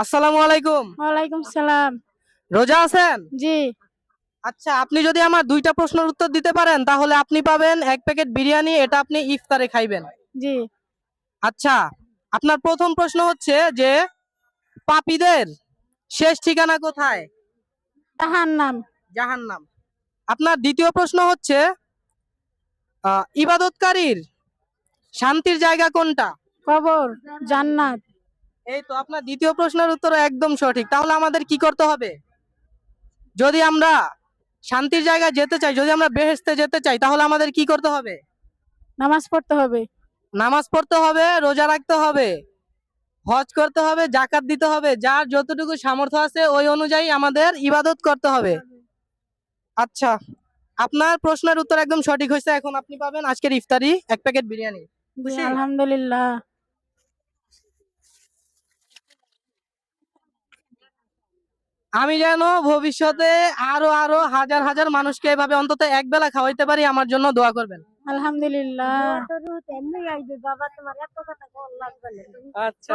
আসসালামু আলাইকুম। ওয়ালাইকুম সালাম। রোজা আছেন? জি। আচ্ছা, আপনি যদি আমার দুইটা প্রশ্নের উত্তর দিতে পারেন তাহলে আপনি পাবেন ১ প্যাকেট বিরিয়ানি, এটা আপনি ইফতারে খাইবেন। জি। আচ্ছা, আপনার প্রথম প্রশ্ন হচ্ছে যে পাপীদের শেষ ঠিকানা কোথায়? তাহার নাম। জাহান্নাম। আপনার দ্বিতীয় প্রশ্ন হচ্ছে ইবাদতকারীর শান্তির জায়গা কোনটা? কবর। জান্নাত। এই তো আপনার দ্বিতীয় প্রশ্নের উত্তর একদম সঠিক। তাহলে আমাদের কি করতে হবে? যদি আমরা শান্তির জায়গায় যেতে চাই, যদি আমরা বেহেশতে যেতে চাই তাহলে আমাদের কি করতে হবে? নামাজ পড়তে হবে। নামাজ পড়তে হবে, রোজা রাখতে হবে, হজ করতে হবে, যাকাত দিতে হবে। যার যতটুকু সামর্থ্য আছে ওই অনুযায়ী আমাদের ইবাদত করতে হবে। আচ্ছা, আপনার প্রশ্নের উত্তর একদম সঠিক হয়েছে। এখন আপনি পাবেন আজকের ইফতারি ১ প্যাকেট বিরিয়ানি। জি, খুশি? আলহামদুলিল্লাহ। আমি যেন ভবিষ্যতে আরো আরো হাজার হাজার মানুষকে এভাবে অন্তত এক বেলা খাওয়াইতে পারি, আমার জন্য দোয়া করবেন। আলহামদুলিল্লাহ। আচ্ছা।